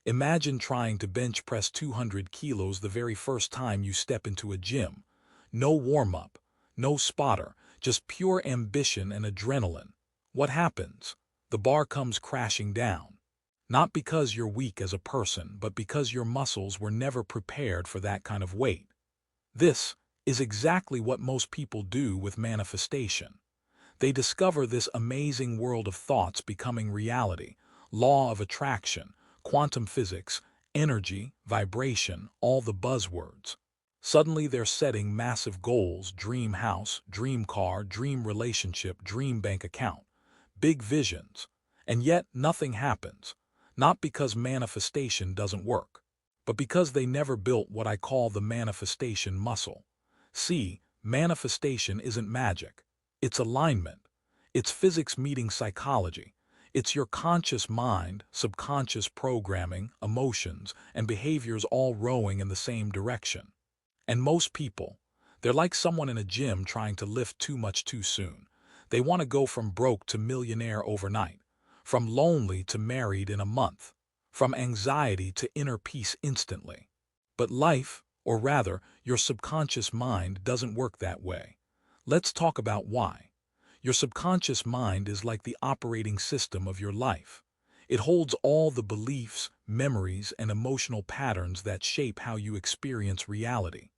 Imagine trying to bench press 200 kilos the very first time you step into a gym. No warm-up, no spotter, just pure ambition and adrenaline. What happens? The bar comes crashing down. Not because you're weak as a person, but because your muscles were never prepared for that kind of weight. This is exactly what most people do with manifestation. They discover this amazing world of thoughts becoming reality, law of attraction, quantum physics, energy, vibration, all the buzzwords. Suddenly they're setting massive goals, dream house, dream car, dream relationship, dream bank account, big visions. And yet nothing happens. Not because manifestation doesn't work, but because they never built what I call the manifestation muscle. See, manifestation isn't magic. It's alignment. It's physics meeting psychology. It's your conscious mind, subconscious programming, emotions, and behaviors all rowing in the same direction. And most people, they're like someone in a gym trying to lift too much too soon. They want to go from broke to millionaire overnight, from lonely to married in a month, from anxiety to inner peace instantly. But life, or rather, your subconscious mind doesn't work that way. Let's talk about why. Your subconscious mind is like the operating system of your life. It holds all the beliefs, memories, and emotional patterns that shape how you experience reality.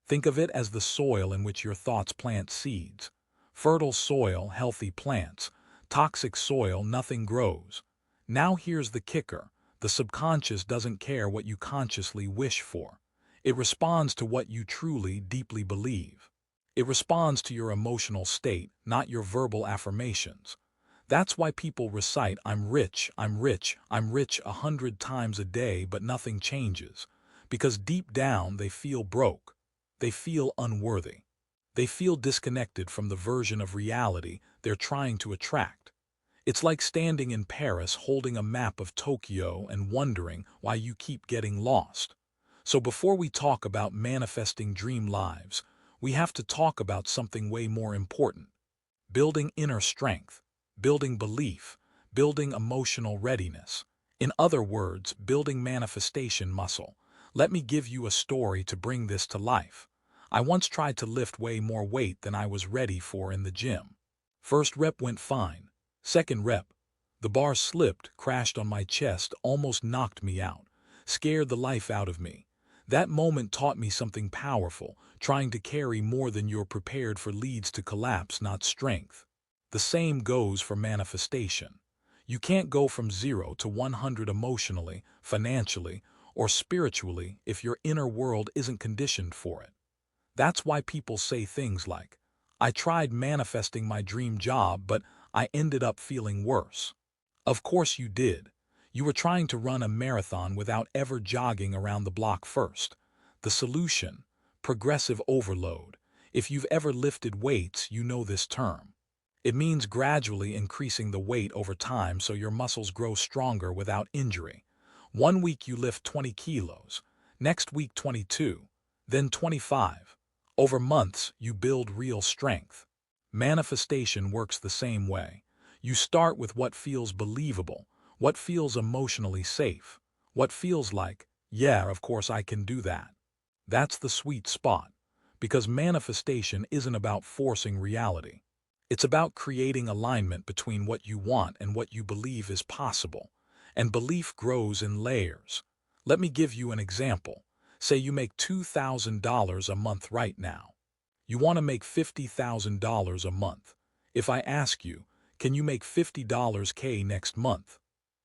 Think of it as the soil in which your thoughts plant seeds. Fertile soil, healthy plants. Toxic soil, nothing grows. Now here's the kicker. The subconscious doesn't care what you consciously wish for. It responds to what you truly, deeply believe. It responds to your emotional state, not your verbal affirmations. That's why people recite, I'm rich, I'm rich, I'm rich 100 times a day, but nothing changes. Because deep down they feel broke. They feel unworthy. They feel disconnected from the version of reality they're trying to attract. It's like standing in Paris holding a map of Tokyo and wondering why you keep getting lost. So before we talk about manifesting dream lives, we have to talk about something way more important. Building inner strength, building belief, building emotional readiness. In other words, building manifestation muscle. Let me give you a story to bring this to life. I once tried to lift way more weight than I was ready for in the gym. First rep went fine. Second rep, the bar slipped, crashed on my chest, almost knocked me out, scared the life out of me. That moment taught me something powerful. Trying to carry more than you're prepared for leads to collapse, not strength. The same goes for manifestation. You can't go from 0 to 100 emotionally, financially, or spiritually if your inner world isn't conditioned for it. That's why people say things like, I tried manifesting my dream job, but I ended up feeling worse. Of course you did. You were trying to run a marathon without ever jogging around the block first. The solution: progressive overload. If you've ever lifted weights, you know this term. It means gradually increasing the weight over time so your muscles grow stronger without injury. One week you lift 20 kilos, next week 22, then 25. Over months, you build real strength. Manifestation works the same way. You start with what feels believable, what feels emotionally safe, what feels like, yeah, of course I can do that. That's the sweet spot, because manifestation isn't about forcing reality. It's about creating alignment between what you want and what you believe is possible. And belief grows in layers. Let me give you an example. Say you make $2,000 a month right now. You want to make $50,000 a month. If I ask you, can you make $50K next month?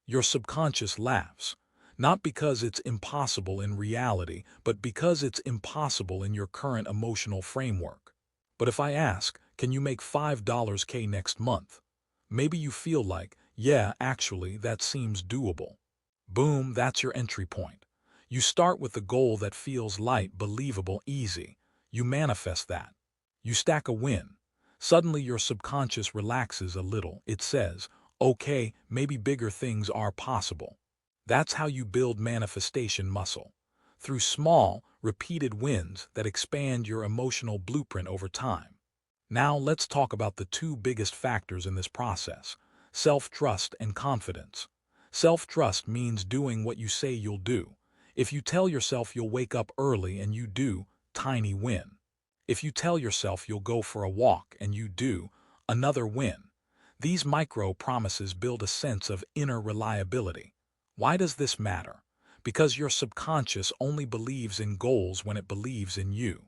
Your subconscious laughs. Not because it's impossible in reality, but because it's impossible in your current emotional framework. But if I ask, can you make $5K next month? Maybe you feel like, yeah, actually, that seems doable. Boom, that's your entry point. You start with the goal that feels light, believable, easy. You manifest that. You stack a win. Suddenly your subconscious relaxes a little. It says, okay, maybe bigger things are possible. That's how you build manifestation muscle. Through small, repeated wins that expand your emotional blueprint over time. Now let's talk about the two biggest factors in this process: self-trust and confidence. Self-trust means doing what you say you'll do. If you tell yourself you'll wake up early and you do, tiny win. If you tell yourself you'll go for a walk and you do, another win. These micro promises build a sense of inner reliability. Why does this matter? Because your subconscious only believes in goals when it believes in you.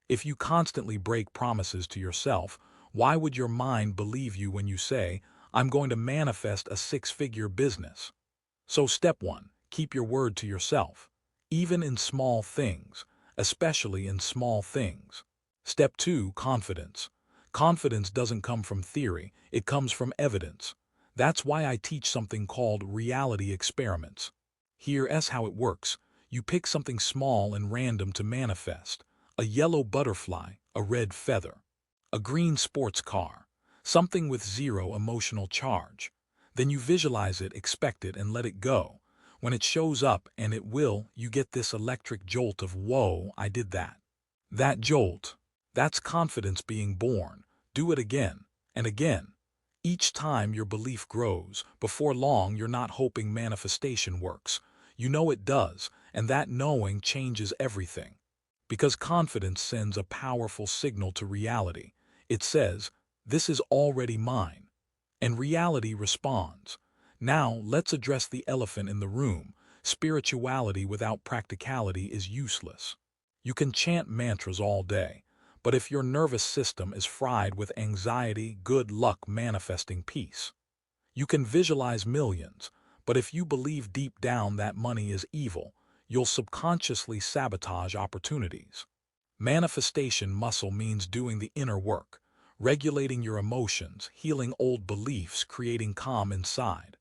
If you constantly break promises to yourself, why would your mind believe you when you say, I'm going to manifest a six-figure business? So step 1, keep your word to yourself, even in small things, especially in small things. Step 2, confidence. Confidence doesn't come from theory, it comes from evidence. That's why I teach something called reality experiments. Here's how it works. You pick something small and random to manifest. A yellow butterfly, a red feather, a green sports car, something with zero emotional charge. Then you visualize it, expect it, and let it go. When it shows up, and it will, you get this electric jolt of, whoa, I did that. That jolt, that's confidence being born. Do it again and again. Each time your belief grows, before long you're not hoping manifestation works. You know it does, and that knowing changes everything. Because confidence sends a powerful signal to reality. It says, this is already mine. And reality responds. Now, let's address the elephant in the room. Spirituality without practicality is useless. You can chant mantras all day, but if your nervous system is fried with anxiety, good luck manifesting peace. You can visualize millions, but if you believe deep down that money is evil, you'll subconsciously sabotage opportunities. Manifestation muscle means doing the inner work, regulating your emotions, healing old beliefs, creating calm inside.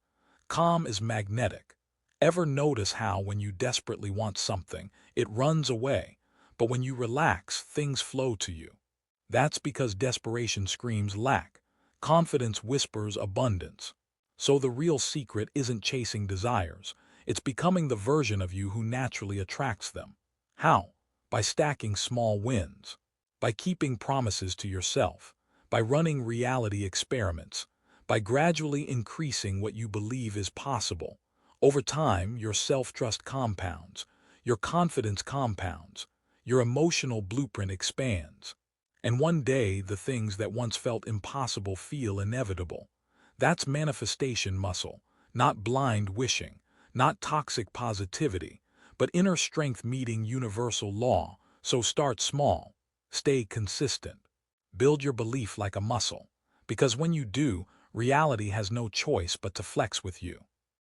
Calm is magnetic. Ever notice how when you desperately want something, it runs away, but when you relax, things flow to you? That's because desperation screams lack. Confidence whispers abundance. So the real secret isn't chasing desires. It's becoming the version of you who naturally attracts them. How? By stacking small wins. By keeping promises to yourself. By running reality experiments. By gradually increasing what you believe is possible. Over time, your self-trust compounds. Your confidence compounds. Your emotional blueprint expands. And one day, the things that once felt impossible feel inevitable. That's manifestation muscle, not blind wishing, not toxic positivity, but inner strength meeting universal law. So start small, stay consistent, build your belief like a muscle, because when you do, reality has no choice but to flex with you.